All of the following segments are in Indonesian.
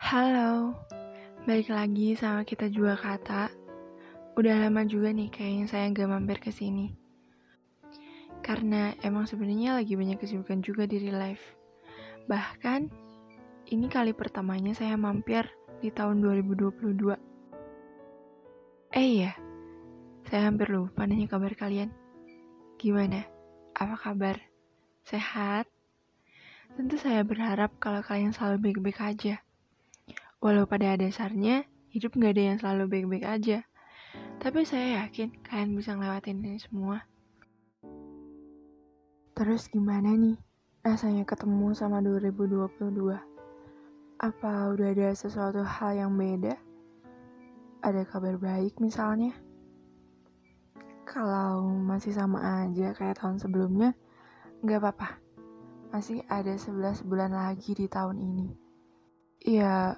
Halo, balik lagi sama kita juga kata. Udah lama juga nih kayaknya saya gak mampir ke sini. Karena emang sebenarnya lagi banyak kesibukan juga di real life. Bahkan ini kali pertamanya saya mampir di tahun 2022. Iya, saya hampir lupa nanya kabar kalian. Gimana? Apa kabar? Sehat? Tentu saya berharap kalau kalian selalu baik-baik aja. Walau pada dasarnya, hidup gak ada yang selalu baik-baik aja. Tapi saya yakin kalian bisa ngelewatin ini semua. Terus gimana nih rasanya ketemu sama 2022? Apa udah ada sesuatu hal yang beda? Ada kabar baik misalnya? Kalau masih sama aja kayak tahun sebelumnya, gak apa-apa. Masih ada 11 bulan lagi di tahun ini. Ya,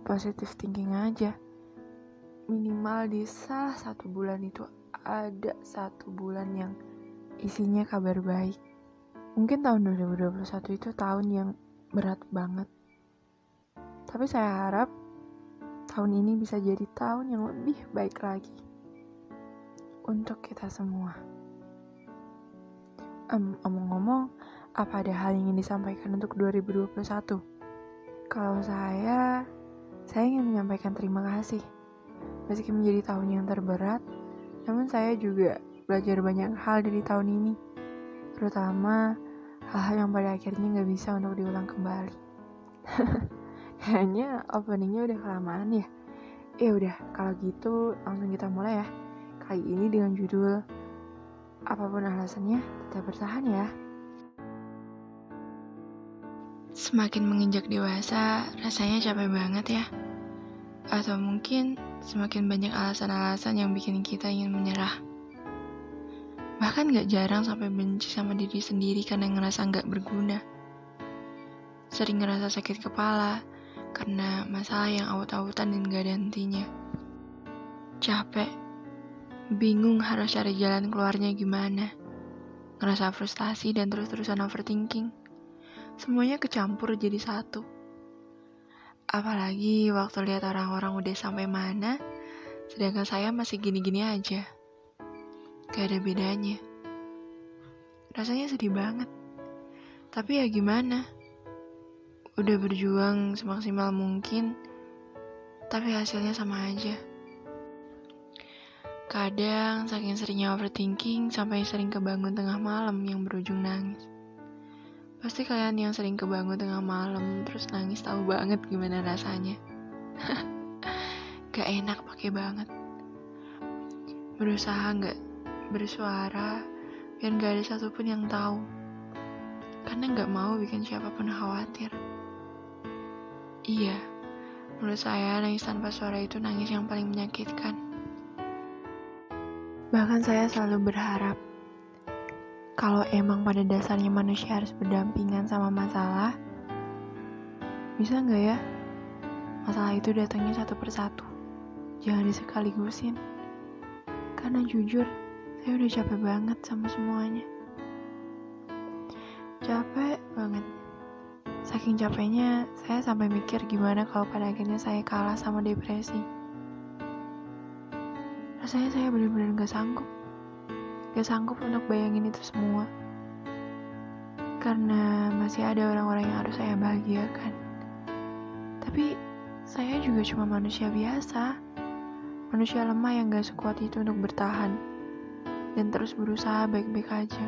positive thinking aja. Minimal di salah satu bulan itu ada satu bulan yang isinya kabar baik. Mungkin tahun 2021 itu tahun yang berat banget. Tapi saya harap tahun ini bisa jadi tahun yang lebih baik lagi untuk kita semua. Omong-omong, apa ada hal yang ingin disampaikan untuk 2021? Kalau saya ingin menyampaikan terima kasih. Meski menjadi tahun yang terberat, namun saya juga belajar banyak hal dari tahun ini. Terutama hal-hal yang pada akhirnya gak bisa untuk diulang kembali. Kayaknya openingnya udah kelamaan ya. Ya udah, kalau gitu langsung kita mulai ya. Kali ini dengan judul apapun alasannya, tetap bertahan ya. Semakin menginjak dewasa, rasanya capek banget ya. Atau mungkin semakin banyak alasan-alasan yang bikin kita ingin menyerah. Bahkan gak jarang sampai benci sama diri sendiri karena ngerasa gak berguna. Sering ngerasa sakit kepala karena masalah yang aut-autan dan gak ada hentinya. Capek, bingung harus cari jalan keluarnya gimana. Ngerasa frustasi dan terus-terusan overthinking. Semuanya kecampur jadi satu. Apalagi waktu lihat orang-orang udah sampai mana, sedangkan saya masih gini-gini aja. Gak ada bedanya. Rasanya sedih banget. Tapi ya gimana? Udah berjuang semaksimal mungkin, tapi hasilnya sama aja. Kadang saking seringnya overthinking sampai sering kebangun tengah malam yang berujung nangis. Pasti kalian yang sering kebangun tengah malam terus nangis tahu banget gimana rasanya. Gak enak pakai banget. Berusaha gak bersuara biar gak ada satupun yang tahu. Karena gak mau bikin siapapun khawatir. Iya, menurut saya nangis tanpa suara itu nangis yang paling menyakitkan. Bahkan saya selalu berharap kalau emang pada dasarnya manusia harus berdampingan sama masalah, bisa gak ya masalah itu datangnya satu persatu, jangan disekaligusin. Karena jujur, saya udah capek banget sama semuanya. Capek banget. Saking capeknya, saya sampai mikir gimana kalau pada akhirnya saya kalah sama depresi. Rasanya saya benar-benar gak sanggup untuk bayangin itu semua. Karena masih ada orang-orang yang harus saya bahagiakan. Tapi saya juga cuma manusia biasa. Manusia lemah yang gak sekuat itu untuk bertahan dan terus berusaha baik-baik aja.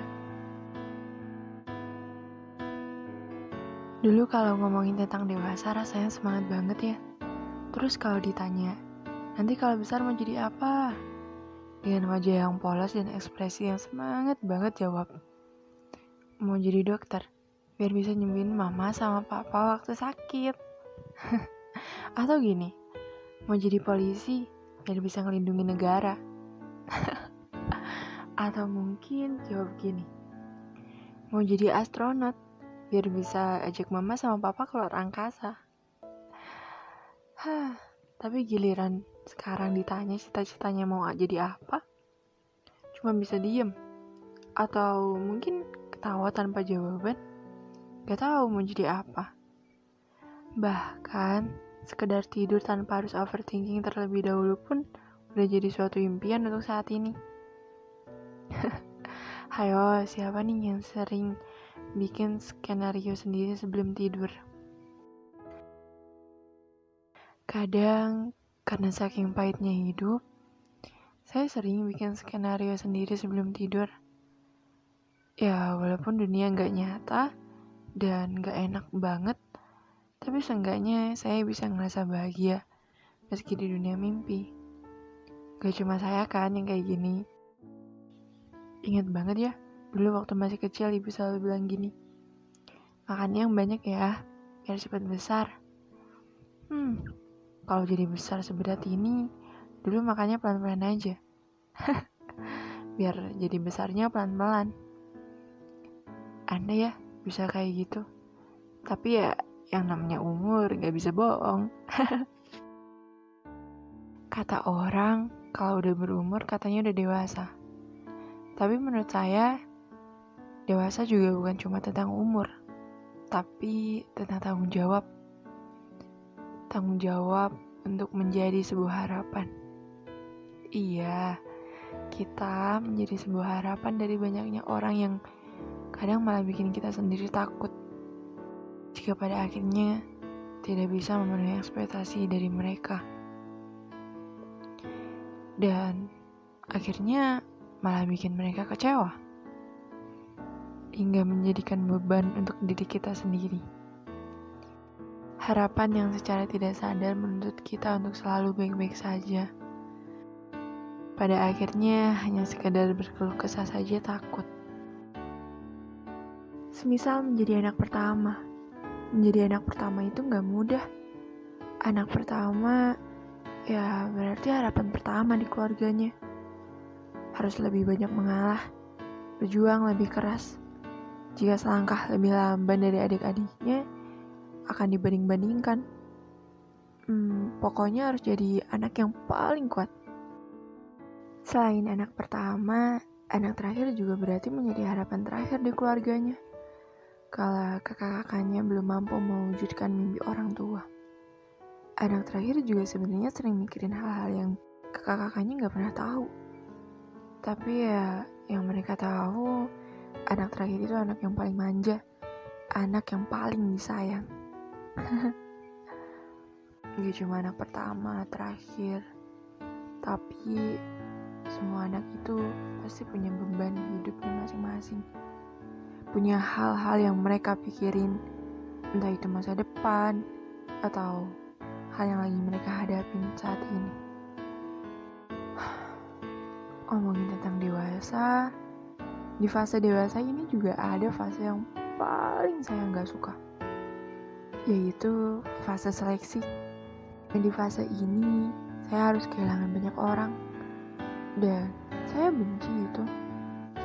Dulu kalau ngomongin tentang dewasa rasanya semangat banget ya. Terus kalau ditanya, nanti kalau besar mau jadi apa? Dengan wajah yang polos dan ekspresi yang semangat banget jawab, mau jadi dokter, biar bisa nyembuhin mama sama papa waktu sakit. Atau gini, mau jadi polisi, biar bisa ngelindungi negara. Atau mungkin jawab gini, mau jadi astronot, biar bisa ajak mama sama papa keluar angkasa. Tapi giliran sekarang ditanya cita-citanya mau jadi apa, cuma bisa diem. Atau mungkin ketawa tanpa jawaban, gak tahu mau jadi apa. Bahkan, sekedar tidur tanpa harus overthinking terlebih dahulu pun udah jadi suatu impian untuk saat ini. Hayo, siapa nih yang sering bikin skenario sendiri sebelum tidur? Kadang, karena saking pahitnya hidup, saya sering bikin skenario sendiri sebelum tidur. Ya, walaupun dunia nggak nyata dan nggak enak banget, tapi seenggaknya saya bisa ngerasa bahagia meski di dunia mimpi. Gak cuma saya kan yang kayak gini. Ingat banget ya, dulu waktu masih kecil ibu selalu bilang gini, makannya yang banyak ya, biar cepat besar. Kalau jadi besar seberat ini, dulu makannya pelan-pelan aja. Biar jadi besarnya pelan-pelan. Anda ya, bisa kayak gitu. Tapi ya, yang namanya umur gak bisa bohong. Kata orang, kalau udah berumur katanya udah dewasa. Tapi menurut saya, dewasa juga bukan cuma tentang umur, tapi tentang tanggung jawab. Tanggung jawab untuk menjadi sebuah harapan. Iya, kita menjadi sebuah harapan dari banyaknya orang yang kadang malah bikin kita sendiri takut jika pada akhirnya tidak bisa memenuhi ekspektasi dari mereka. Dan akhirnya malah bikin mereka kecewa hingga menjadikan beban untuk diri kita sendiri. Harapan yang secara tidak sadar menuntut kita untuk selalu baik-baik saja. Pada akhirnya hanya sekadar berkeluh kesah saja takut. Semisal menjadi anak pertama. Menjadi anak pertama itu gak mudah. Anak pertama ya berarti harapan pertama di keluarganya. Harus lebih banyak mengalah, berjuang lebih keras. Jika selangkah lebih lamban dari adik-adiknya, akan dibanding-bandingkan. Pokoknya harus jadi anak yang paling kuat. Selain anak pertama, anak terakhir juga berarti menjadi harapan terakhir di keluarganya. Kala kakak-kakaknya belum mampu mewujudkan mimpi orang tua. Anak terakhir juga sebenarnya sering mikirin hal-hal yang kakak-kakaknya gak pernah tahu. Tapi ya, yang mereka tahu, anak terakhir itu anak yang paling manja, anak yang paling disayang. Gak cuma anak pertama, terakhir, tapi semua anak itu pasti punya beban hidupnya masing-masing. Punya hal-hal yang mereka pikirin, entah itu masa depan, atau hal yang lagi mereka hadapin saat ini. Ngomongin tentang dewasa, di fase dewasa ini juga ada fase yang paling saya gak suka, yaitu fase seleksi. Dan di fase ini, saya harus kehilangan banyak orang. Dan saya benci itu.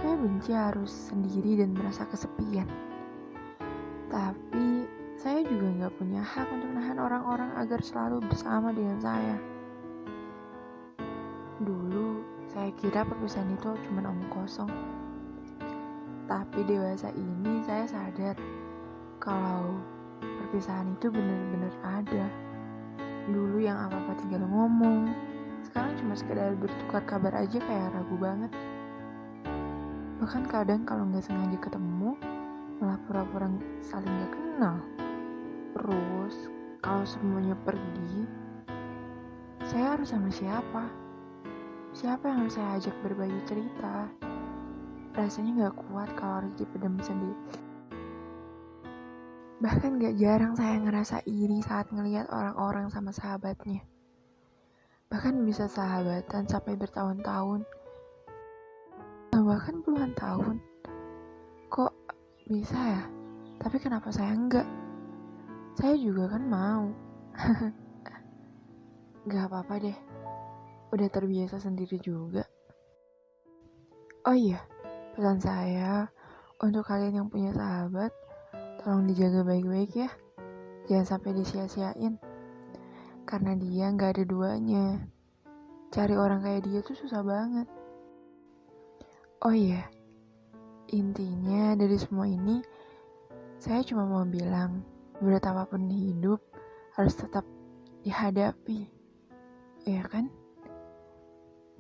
Saya benci harus sendiri dan merasa kesepian. Tapi, saya juga gak punya hak untuk nahan orang-orang agar selalu bersama dengan saya. Dulu, saya kira perpisahan itu cuma omong kosong. Tapi dewasa ini saya sadar kalau perpisahan itu benar-benar ada. Dulu yang apa-apa tinggal ngomong, sekarang cuma sekedar bertukar kabar aja kayak ragu banget. Bahkan kadang kalau gak sengaja ketemu, malah pura-pura saling gak kenal. Terus, kalau semuanya pergi, saya harus sama siapa? Siapa yang harus saya ajak berbagi cerita? Rasanya gak kuat kalau harus dipendam sendiri. Bahkan gak jarang saya ngerasa iri saat ngelihat orang-orang sama sahabatnya. Bahkan bisa sahabatan sampai bertahun-tahun. Bahkan puluhan tahun. Kok bisa ya? Tapi kenapa saya enggak? Saya juga kan mau. Gak apa-apa deh. Udah terbiasa sendiri juga. Oh iya, pesan saya untuk kalian yang punya sahabat, tolong dijaga baik-baik ya. Jangan sampai disia-siain. Karena dia gak ada duanya. Cari orang kayak dia tuh susah banget. Oh iya, intinya dari semua ini, saya cuma mau bilang, betapapun hidup, harus tetap dihadapi, ya kan?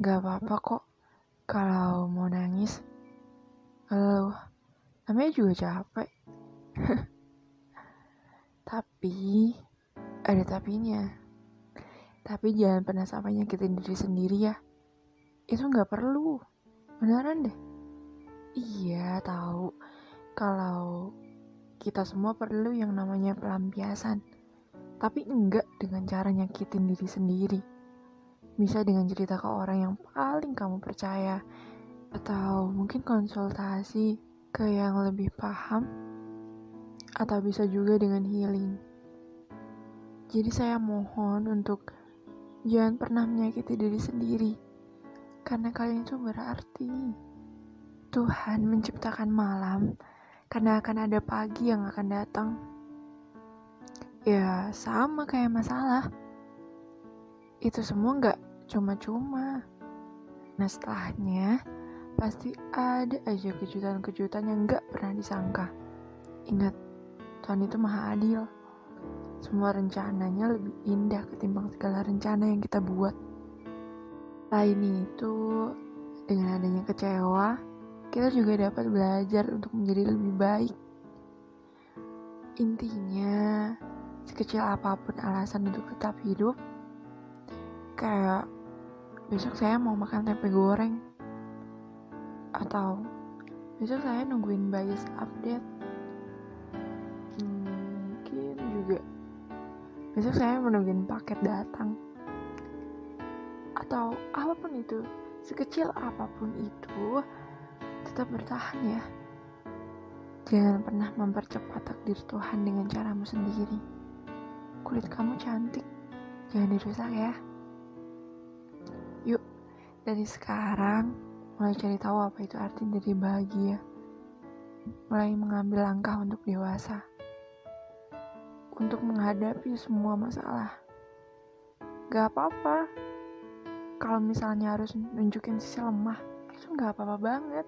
Gak apa-apa kok kalau mau nangis. Ngeluh, namanya juga capek. Tapi, ada tapinya. Tapi jangan pernah sampai nyakitin diri sendiri ya. Itu gak perlu. Beneran deh. Iya, tahu. Kalau kita semua perlu yang namanya pelampiasan. Tapi enggak dengan cara nyakitin diri sendiri. Bisa dengan cerita ke orang yang paling kamu percaya. Atau mungkin konsultasi ke yang lebih paham. Atau bisa juga dengan healing. Jadi saya mohon untuk jangan pernah menyakiti diri sendiri. Karena kalian itu berarti. Tuhan menciptakan malam karena akan ada pagi yang akan datang. Ya sama kayak masalah. Itu semua gak cuma-cuma. Nah setelahnya pasti ada aja kejutan-kejutan yang gak pernah disangka. Ingat, Tuhan itu maha adil. Semua rencananya lebih indah ketimbang segala rencana yang kita buat. Selain itu, dengan adanya kecewa, kita juga dapat belajar untuk menjadi lebih baik. Intinya, sekecil apapun alasan untuk tetap hidup, kayak besok saya mau makan tempe goreng, atau besok saya nungguin bias update, mungkin juga besok saya menungguin paket datang, atau apapun itu, sekecil apapun itu, tetap bertahan ya. Jangan pernah mempercepat takdir Tuhan dengan caramu sendiri. Kulit kamu cantik, jangan dirusak ya. Yuk, dari sekarang mulai cari tahu apa itu arti dari bahagia. Mulai mengambil langkah untuk dewasa. Untuk menghadapi semua masalah. Gak apa-apa. Kalau misalnya harus nunjukin sisi lemah, itu gak apa-apa banget.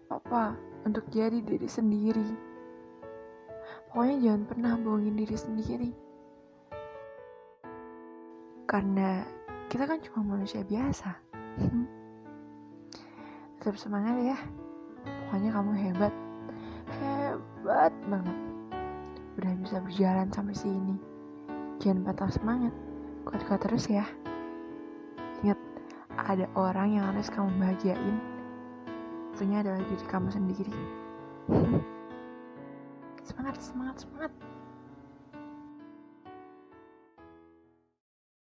Apa untuk jadi diri sendiri. Pokoknya jangan pernah bohongin diri sendiri. Karena kita kan cuma manusia biasa. Tetap semangat ya. Pokoknya kamu hebat. Hebat banget. Udah bisa berjalan sampai sini. Jangan patah semangat. Kuat-kuat terus ya. Ingat, ada orang yang harus kamu bahagiain. Itunya adalah diri kamu sendiri. Semangat, semangat, semangat.